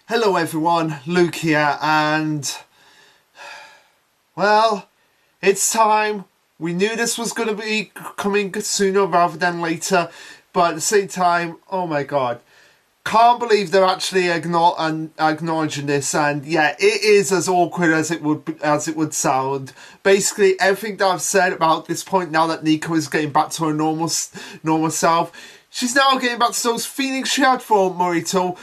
Hello everyone, Luke here, and well, it's time. We knew this was going to be coming sooner rather than later, but at the same time, oh my god, can't believe they're actually acknowledging this. And yeah, it is as awkward as it would sound. Basically, everything that I've said about this point, now that Nico is getting back to her normal self, she's now getting back to those feelings she had for Morito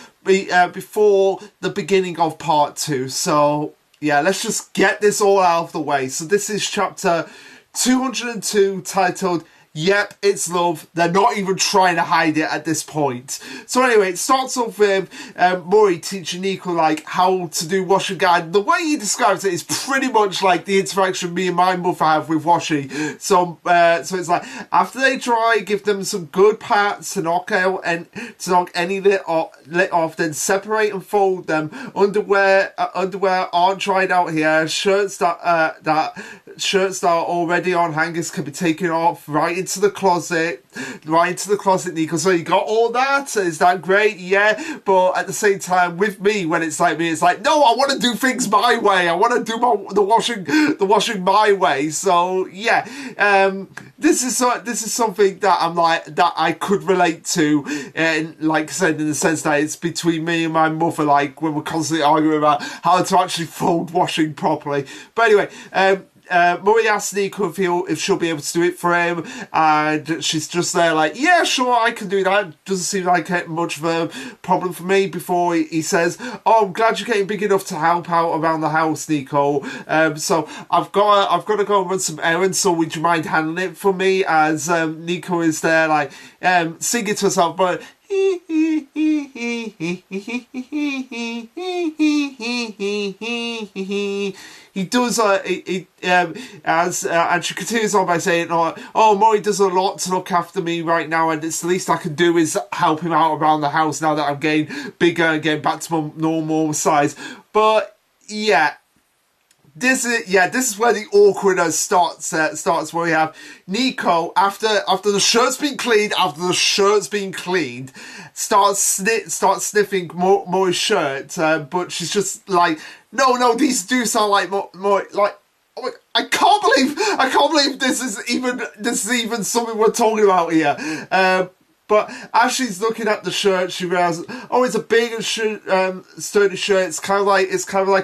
before the beginning of part 2. So yeah, let's just get this all out of the way. So this is chapter 202, titled Yep, It's Love. They're not even trying to hide it at this point. So anyway, it starts off with Mori teaching Nico like how to do washing guide. The way he describes it is pretty much like the interaction me and my mother have with washing. So it's like, after they dry, give them some good pats to knock any lit off, then separate and fold them. Underwear aren't dried out here. Shirts that are already on hangers can be taken off right into the closet, Nico. So you got all that? Is that great? Yeah, but at the same time, with me, when it's like me, it's like, no, I want to do things my way. I want to do the washing my way. So yeah, this is something that I'm like, that I could relate to, and like I said, in the sense that it's between me and my mother, like when we're constantly arguing about how to actually fold washing properly. But anyway, Mori asks Nico if she'll be able to do it for him, and she's just there like, yeah, sure, I can do that. Doesn't seem like much of a problem for me. Before he says, oh, I'm glad you're getting big enough to help out around the house, Nico. So I've got to go and run some errands, so would you mind handling it for me? As Nico is there like singing to herself, but he does and she continues on by saying, oh, Mori does a lot to look after me right now, and it's the least I can do is help him out around the house now that I'm getting bigger and getting back to my normal size. But yeah, this is where the awkwardness starts. Where we have Nico after the shirt's been cleaned, starts sniffing Mori's shirt, but she's just like, no, these do sound like more like. Oh, I can't believe this is even something we're talking about here. But as she's looking at the shirt, she realizes, oh, it's a big and sturdy shirt. It's kind of like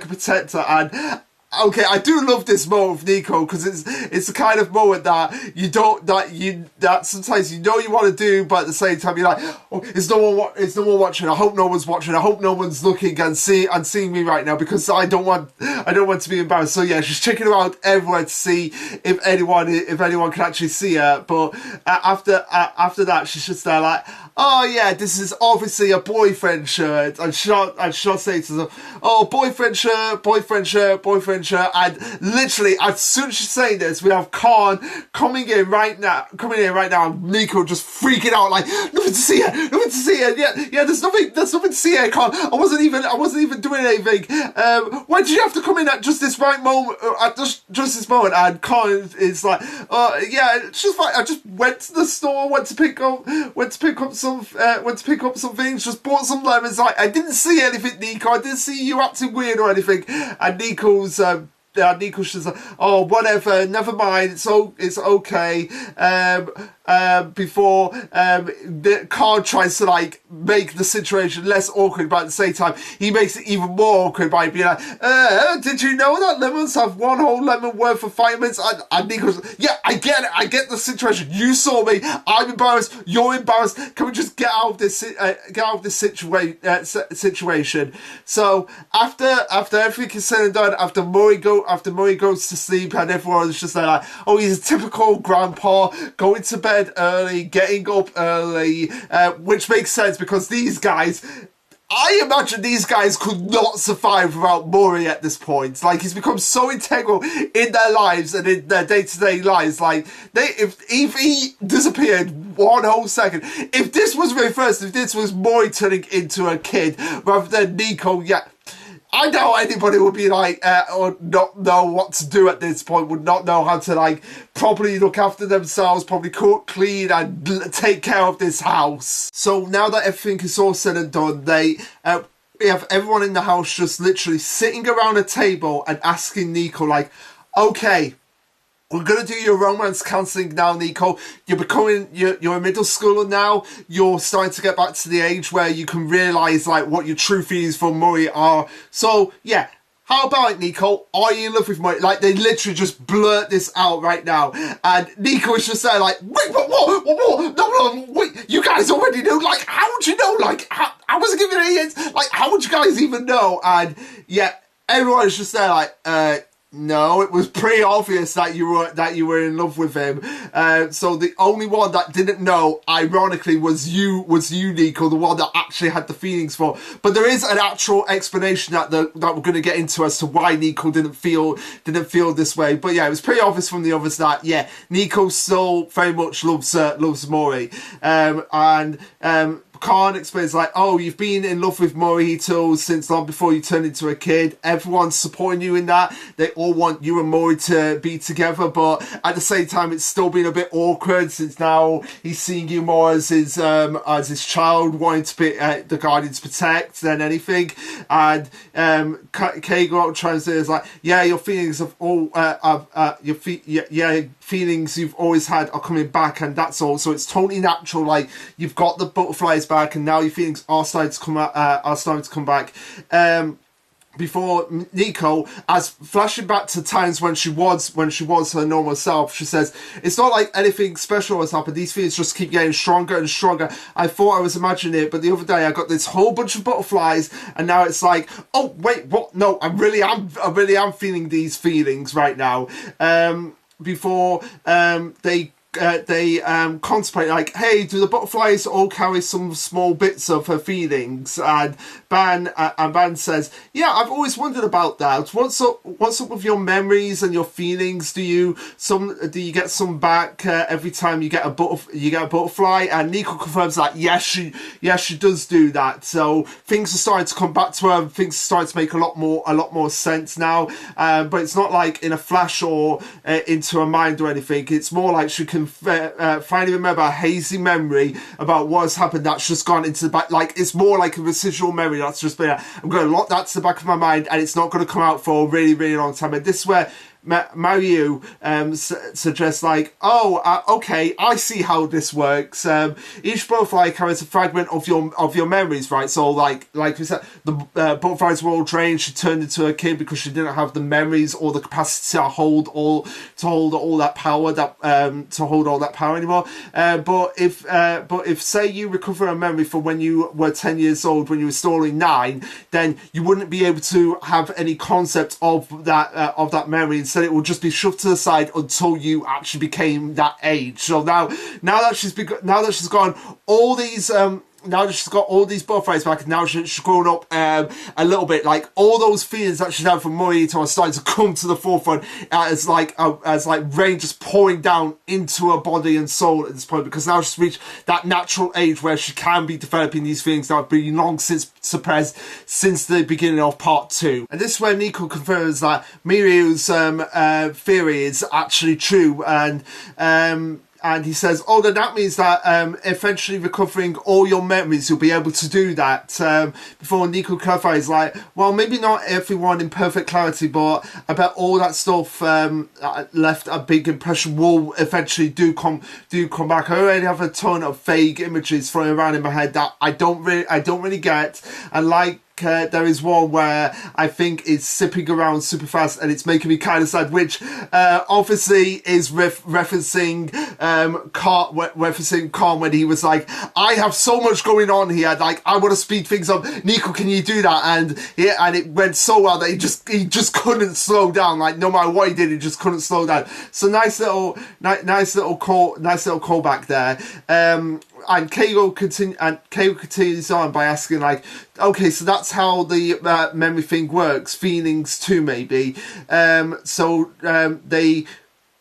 a protector. And okay, I do love this moment with Nico, because it's the kind of moment that that sometimes you know you want to do, but at the same time you're like, oh, is no one watching? I hope no one's watching. I hope no one's looking and seeing me right now, because I don't want to be embarrassed. So yeah, she's checking around everywhere to see if anyone can actually see her. But after that, she's just there like, oh yeah, this is obviously a boyfriend shirt. And she'll say to them, oh, boyfriend shirt. And literally, as soon as she's saying this, we have Khan coming in right now, and Nico just freaking out like, nothing to see here. Yeah, there's nothing to see here, Khan. I wasn't even doing anything. Why did you have to come in at just this right moment? At just this moment? And Khan is like, yeah, it's just like, I just went to the store, went to pick up some things, just bought some lemons. Like, I didn't see anything, Nico. I didn't see you acting weird or anything. And Nico's just like, oh, whatever, never mind, it's okay. Before the card tries to like make the situation less awkward, but at the same time he makes it even more awkward by being like, did you know that lemons have one whole lemon worth of vitamins? And Nico's, yeah, I get it, I get the situation. You saw me, I'm embarrassed, you're embarrassed. Can we just get out of this situation? So after everything is said and done, after Mori goes to sleep, and everyone's just like, oh, he's a typical grandpa, going to bed early, getting up early, which makes sense because these guys, I imagine these guys could not survive without Mori at this point. Like, he's become so integral in their lives and in their day-to-day lives. Like, if he disappeared one whole second, if this was reversed, if this was Mori turning into a kid rather than Nico, yeah, I doubt anybody would be like, or not know what to do at this point, would not know how to like properly look after themselves, probably cook, clean, and take care of this house. So now that everything is all said and done, they we have everyone in the house just literally sitting around a table and asking Nico, like, okay, we're going to do your romance counselling now, Nico. You're a middle schooler now. You're starting to get back to the age where you can realise, like, what your true feelings for Murray are. So, yeah. How about it, Nico? Are you in love with Murray? Like, they literally just blurt this out right now. And Nico is just there like, wait, what? No, wait, you guys already knew? Like, how would you know? Like, I wasn't giving any hints. Like, how would you guys even know? And, yeah, everyone is just there like, no, it was pretty obvious that you were in love with him. So the only one that didn't know, ironically, was you, Nico, the one that actually had the feelings for. But there is an actual explanation that we're going to get into as to why Nico didn't feel this way. But yeah, it was pretty obvious from the others that Nico still very much loves Maury, Khan explains like, oh, you've been in love with Morihito since long before you turned into a kid. Everyone's supporting you in that. They all want you and Mori to be together, but at the same time, it's still been a bit awkward since now he's seeing you more as his child, wanting to be the guardian to protect than anything. And Keigo tries to say is like, yeah, your feelings of all feelings you've always had are coming back, and that's all. So it's totally natural. Like, you've got the butterflies back, and now your feelings are starting to come back. Before Nico, as flashing back to times when she was her normal self, she says, it's not like anything special has happened. These feelings just keep getting stronger and stronger. I thought I was imagining it, but the other day I got this whole bunch of butterflies, and now it's like, oh wait, what? No, I really am feeling these feelings right now. Before they contemplate like, hey, do the butterflies all carry some small bits of her feelings? And Ban says, yeah, I've always wondered about that. What's up with your memories and your feelings? Do you get some back every time you get a butterfly? And Nico confirms that yes, she does do that. So things are starting to come back to her. Things are starting to make a lot more sense now. But it's not like in a flash or into her mind or anything. It's more like she can finally remember a hazy memory about what has happened that's just gone into the back. Like, it's more like a residual memory that's just been, I'm going to lock that to the back of my mind, and it's not going to come out for a really, really long time. And this is where Mario suggests like, okay, I see how this works. Each butterfly carries a fragment of your memories, right? So like we said, the butterflies were all drained. She turned into a kid because she didn't have the memories or the capacity to hold all that power anymore. But if say you recover a memory from when you were 10 years old, when you were still only 9, then you wouldn't be able to have any concept of that memory. Instead, it will just be shoved to the side until you actually became that age. So now that she's gone all these now that she's got all these butterflies back, and now she's grown up a little bit, like, all those feelings that she's had from Morihito are starting to come to the forefront as rain just pouring down into her body and soul at this point, because now she's reached that natural age where she can be developing these feelings that have been long since suppressed since the beginning of part 2. And this is where Nico confirms that Miryu's theory is actually true, and he says, oh, then that means that eventually recovering all your memories, you'll be able to do that. Before Nico clarifies, like, well, maybe not everyone in perfect clarity, but I bet all that stuff left a big impression will eventually do come back. I already have a ton of vague images floating around in my head that I don't really get. And like, there is one where I think it's zipping around super fast and it's making me kind of sad, which obviously is referencing Khan when he was like, I have so much going on here, like, I want to speed things up. Nico, can you do that? And it went so well that he just couldn't slow down. Like, no matter what he did, he just couldn't slow down. So nice little callback there. And Keigo continues on by asking, like, okay, so that's how the memory thing works, feelings too, maybe. They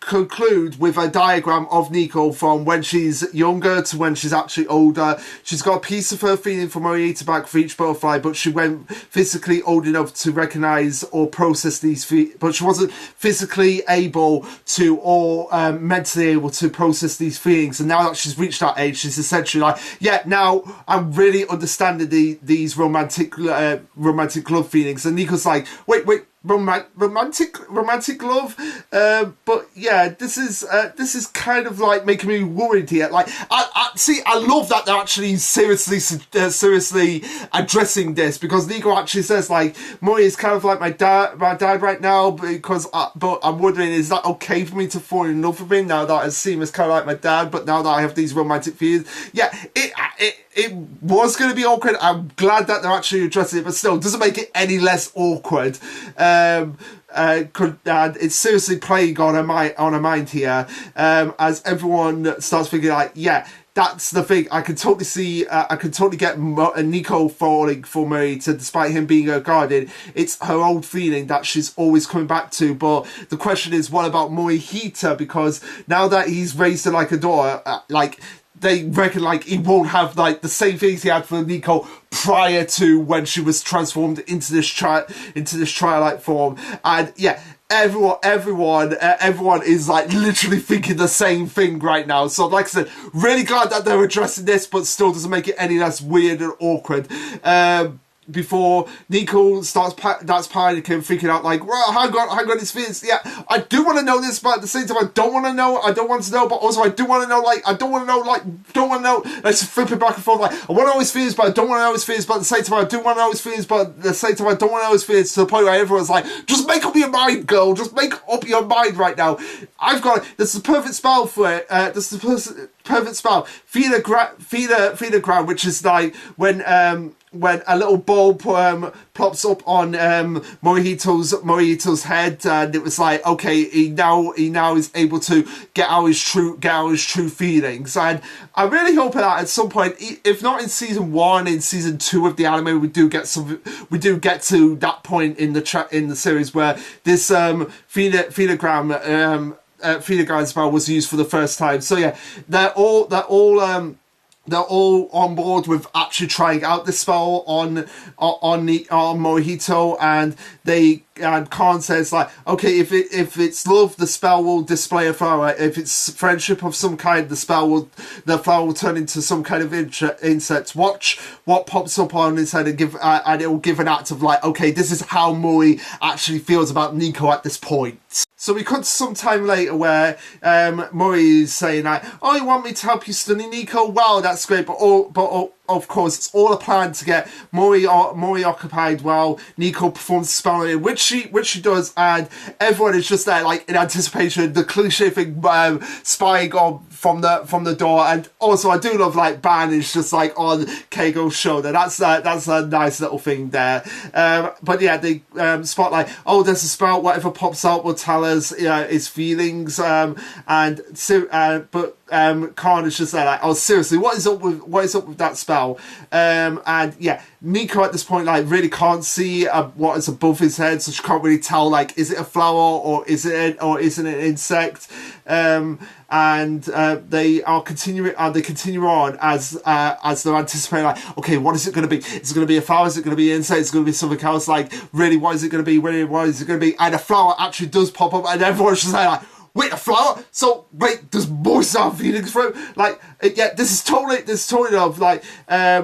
conclude with a diagram of Nico from when she's younger to when she's actually older. She's got a piece of her feeling from Morihito back for each butterfly, but she went physically old enough to recognize or process these but she wasn't physically able to or mentally able to process these feelings. And now that she's reached that age, she's essentially like, yeah, now I'm really understanding these romantic love feelings. And Nico's like, wait, romantic love, but yeah, this is kind of like making me worried here. Like, I love that they're actually seriously addressing this, because Nico actually says like, Mori is kind of like my dad right now, but I'm wondering, is that okay for me to fall in love with him now that I see him as kind of like my dad, but now that I have these romantic feelings? Yeah, it was going to be awkward. I'm glad that they're actually addressing it, but still, doesn't make it any less awkward. It's seriously playing on a mind here, as everyone starts thinking like, yeah, that's the thing. I can totally see, I can totally get Nico falling for Morihito, despite him being her guardian. It's her old feeling that she's always coming back to. But the question is, what about Morihito? Because now that he's raised her like a daughter, they reckon like he won't have like the same things he had for Nico prior to when she was transformed into this Twilight form. And yeah, everyone is like literally thinking the same thing right now. So like I said, really glad that they're addressing this, but still doesn't make it any less weird and awkward. Before Nico starts panicking, freaking out like, well, hang on, his feelings. Yeah, I do want to know this, but at the same time, I don't want to know, but also I do want to know, don't want to know. Let's flip it back and forth, like, I want to know his feelings, but I don't want to know his feelings, but at the same time, I do want to know his feelings, but at the same time, I don't want to know his feelings, to the point where everyone's like, just make up your mind, girl, just make up your mind right now. This is the perfect spell for it. This is the perfect spell. Feeder ground, which is like when a little ball plops up on Morihito's head, and it was like, okay, he now is able to get out his true feelings. And I really hope that at some point, if not in season 1, in season 2 of the anime, we do get to that point in the series where this feeder ground spell was used for the first time. So yeah, they're all on board with actually trying out this spell on Morihito, and Khan says like, okay, if it's love, the spell will display a flower. If it's friendship of some kind, the flower will turn into some kind of insect. Watch what pops up on his head, and it will give an act of like, okay, this is how Mori actually feels about Nico at this point. So we cut to some time later where Mori is saying like, oh, you want me to help you study Nico? Wow, that's great, but of course, it's all a plan to get Mori occupied while Nico performs the spell, which she does, and everyone is just there like in anticipation. The cliche thing, spying on from the door, and also I do love like Ban is just like on Keigo's shoulder. That's a nice little thing there. But yeah, they spot like, oh, there's a spell. Whatever pops out will tell us his feelings. Khan is just there like, oh, seriously, what is up with that spell? And yeah, Nico at this point like really can't see what is above his head, so she can't really tell like, is it a flower or isn't it an insect? And they continue on as they're anticipating like, okay, what is it going to be? Is it going to be a flower? Is it going to be an insect? Is it going to be something else? Like, really, what is it going to be? Really, what is it going to be? And a flower actually does pop up, and everyone's just like, wait, a flower? So wait, does Mori start feelings for him? Like, yeah, this is totally love. Like,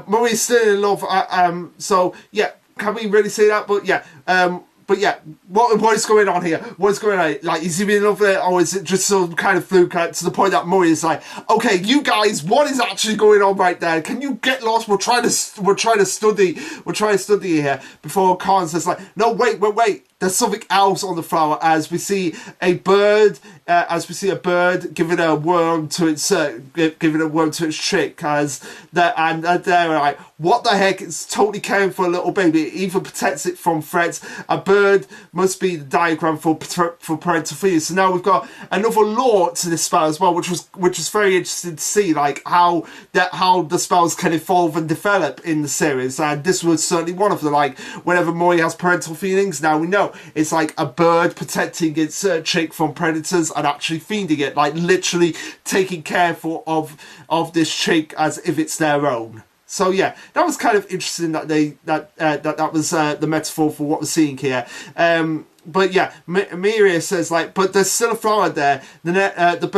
Mori's still in love. So yeah, can we really say that? But yeah, what is going on here? What is going on? Like, is he in love with it, or is it just some kind of fluke to the point that Mori is like, okay, you guys, what is actually going on right there? Can you get lost? We're trying to study here. Before Khan says like, no, wait. There's something else on the flower, as we see a bird giving a worm to its trick, they're like, what the heck, it's totally caring for a little baby. It even protects it from threats. A bird must be the diagram for parental feelings. So now we've got another lore to this spell as well, which was very interesting to see, like how the spells can evolve and develop in the series. And this was certainly one of them. Like whenever Mori has parental feelings, now we know it's like a bird protecting its chick from predators and actually feeding it, like literally taking care of this chick as if it's their own. So yeah, that was kind of interesting that that was the metaphor for what we're seeing here. But yeah, Miria says, like, but there's still a flower there. The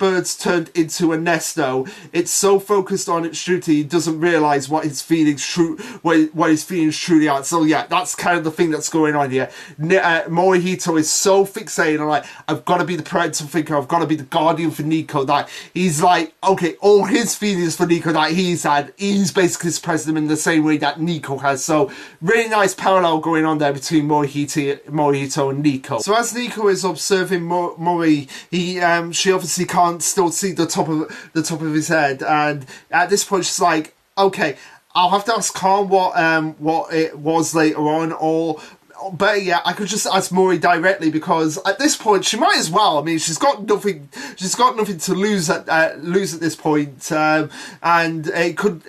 birds turned into a nest though. It's so focused on its duty, it doesn't realise what his feelings truly are. So yeah, that's kind of the thing that's going on here. Morihito is so fixated on, like, I've got to be the parental figure, I've got to be the guardian for Nico, that he's like, okay, all his feelings for Nico that he's had, he's basically suppressed them in the same way that Nico has. So really nice parallel going on there between Morihito and Nico. So as Nico is observing Mori, she obviously can't still see the top of his head, and at this point she's like, okay, I'll have to ask Khan what it was later on, or but yeah, I could just ask Mori directly, because at this point she might as well. I mean, she's got nothing to lose at this point, and it could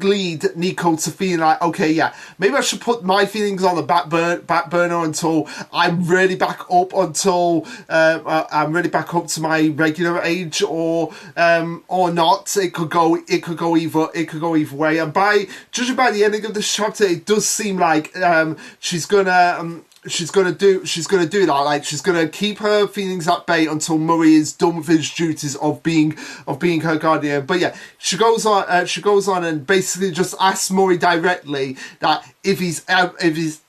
lead Nico to feeling like, okay, yeah, maybe I should put my feelings on the back burner until I'm really back up to my regular age, or not. It could go either way. And judging by the ending of this chapter, it does seem like she's gonna do that. Like, she's gonna keep her feelings at bay until Murray is done with his duties of being her guardian. But yeah, she goes on and basically just asks Murray directly that if he's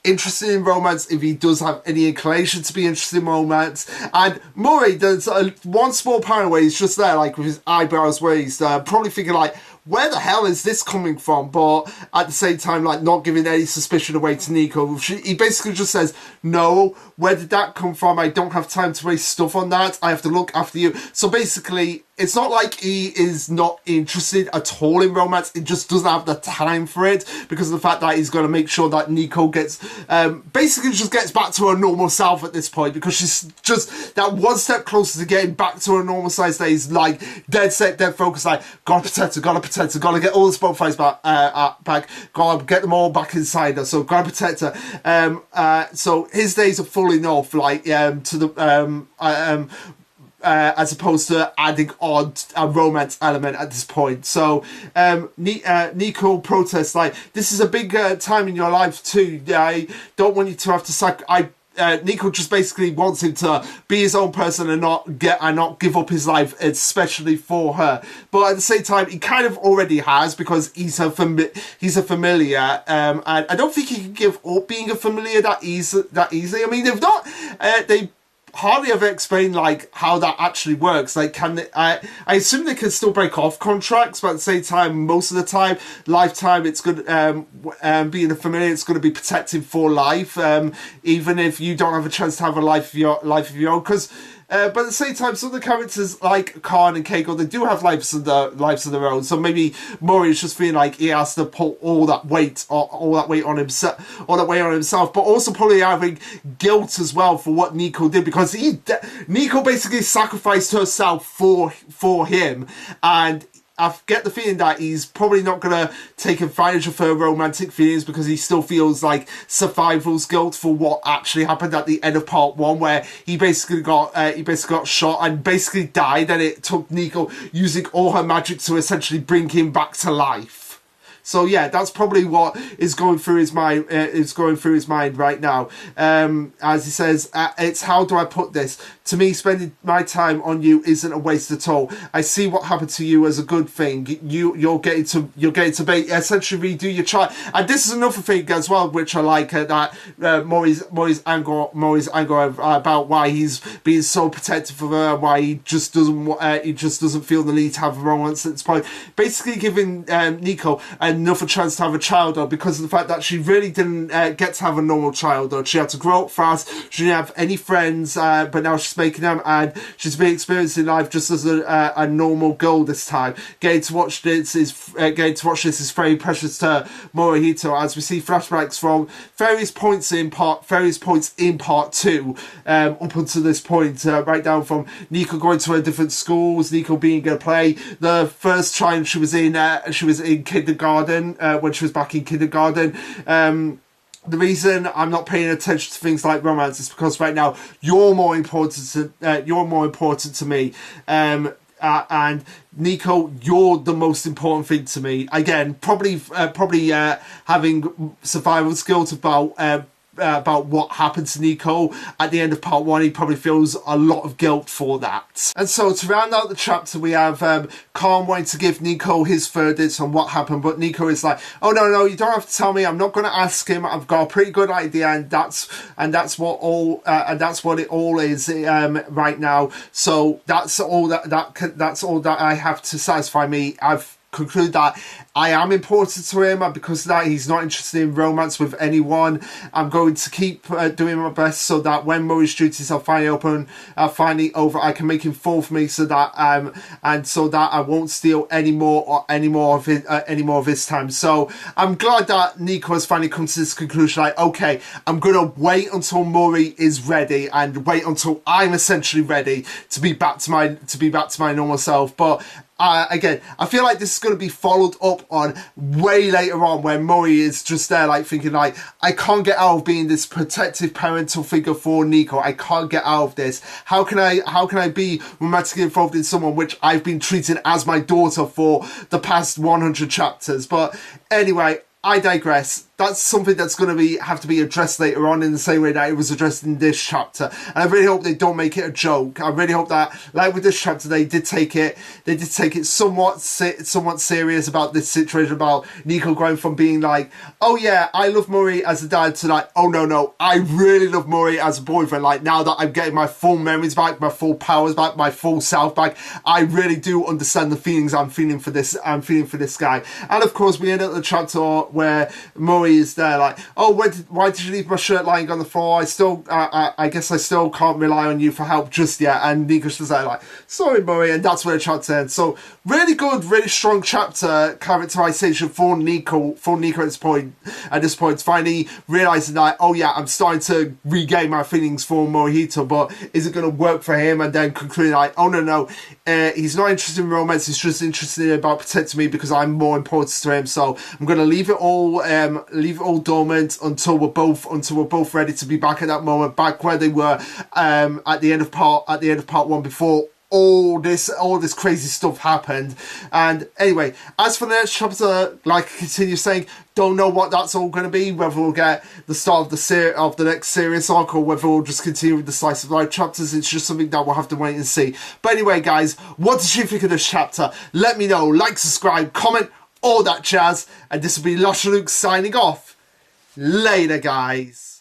interested in romance, if he does have any inclination to be interested in romance. And Murray does one small part where he's just there, like with his eyebrows raised, probably thinking like, where the hell is this coming from? But at the same time, like, not giving any suspicion away to Nico. He basically just says, no, where did that come from? I don't have time to waste stuff on that. I have to look after you. So basically, it's not like he is not interested at all in romance. It just doesn't have the time for it, because of the fact that he's going to make sure that Nico gets, basically just gets back to her normal self at this point, because she's just that one step closer to getting back to her normal size that he's like dead set, dead focused, like, gotta protect her, gotta get all the spotlights back, gotta get them all back inside her, so gotta protect her. So his days are full enough, like, to the, as opposed to adding on a romance element at this point. So Nico protests, like, this is a big time in your life too. I don't want you to have to Nico just basically wants him to be his own person and not give up his life, especially for her. But at the same time, he kind of already has, because he's a familiar, and I don't think he can give up being a familiar that easily. I mean, they hardly ever explain, like, how that actually works. Like, I assume they can still break off contracts, but at the same time, most of the time, lifetime, it's good, being a familiar, it's going to be protected for life, even if you don't have a chance to have a life of your own, because but at the same time, some of the characters like Khan and Keiko, they do have lives of their own. So maybe Mori is just feeling like he has to put all that weight on himself, but also probably having guilt as well for what Nico did, because Nico basically sacrificed herself for him, and I get the feeling that he's probably not going to take advantage of her romantic feelings, because he still feels like survival's guilt for what actually happened at the end of part 1, where he basically got shot and basically died, and it took Nico using all her magic to essentially bring him back to life. So yeah, that's probably what is going through his mind. Right now. As he says, it's, how do I put this? To me, spending my time on you isn't a waste at all. I see what happened to you as a good thing. You're getting to essentially redo your child. And this is another thing as well, which I like, that Mori's anger about why he's being so protective of her, why he just doesn't feel the need to have a romance at this point. Basically, giving Nico a another chance to have a childhood because of the fact that she really didn't get to have a normal childhood. She had to grow up fast. She didn't have any friends, but now she's making them, and she's been experiencing life just as a normal girl this time. Getting to watch this is very precious to Morihito, as we see flashbacks from various points in part 2 up until this point, right down from Nico going to her different schools, Nico being a play. The first time she was in kindergarten, when she was back in kindergarten. The reason I'm not paying attention to things like romance is because right now you're more important to me. And Nico, you're the most important thing to me. Again, probably having survival skills about what happened to Nico at the end of part 1. He probably feels a lot of guilt for that. And so to round out the chapter, we have Khan wanting to give Nico his verdict on what happened, but Nico is like, oh no, you don't have to tell me, I'm not going to ask him, I've got a pretty good idea, and that's what it all is right now. So that's all that I have to satisfy me. I've conclude that I am important to him, and because of that he's not interested in romance with anyone. I'm going to keep doing my best so that when Murray's duties are finally over, I can make him fall for me, so that I won't steal any more of his time. So I'm glad that Nico has finally come to this conclusion, like, okay, I'm gonna wait until Murray is ready, and wait until I'm essentially ready to be back to my normal self. But again, I feel like this is going to be followed up on way later on, where Murray is just there like thinking like, I can't get out of being this protective parental figure for Nico. I can't get out of this. How can I be romantically involved in someone which I've been treating as my daughter for the past 100 chapters? But anyway, I digress. That's something that's going to have to be addressed later on, in the same way that it was addressed in this chapter. And I really hope they don't make it a joke. I really hope that, like with this chapter, they did take it somewhat serious about this situation, about Nico going from being like, oh yeah, I love Murray as a dad, to like, oh no, I really love Murray as a boyfriend. Like, now that I'm getting my full memories back, my full powers back, my full self back, I really do understand the feelings I'm feeling for this guy. And of course, we end up the chapter where Murray is there like, oh, why did you leave my shirt lying on the floor? I guess I still can't rely on you for help just yet. And Nico's just like, sorry Murray, and that's where the chapter ends. So really good, really strong chapter characterization for Nico at this point, finally realizing that, oh yeah, I'm starting to regain my feelings for Morihito, but is it going to work for him? And then concluding like, oh no, he's not interested in romance, he's just interested about protecting me because I'm more important to him. So I'm going to leave it all dormant until we're both ready to be back at that moment, back where they were at the end of part 1, before all this crazy stuff happened. And anyway, as for the next chapter, like I continue saying, don't know what that's all going to be, whether we'll get the start of the next serious arc, or whether we'll just continue with the slice of life chapters. It's just something that we'll have to wait and see. But anyway guys, what did you think of this chapter? Let me know. Like, subscribe, comment, all that jazz. And this will be Lasherluke signing off. Later guys.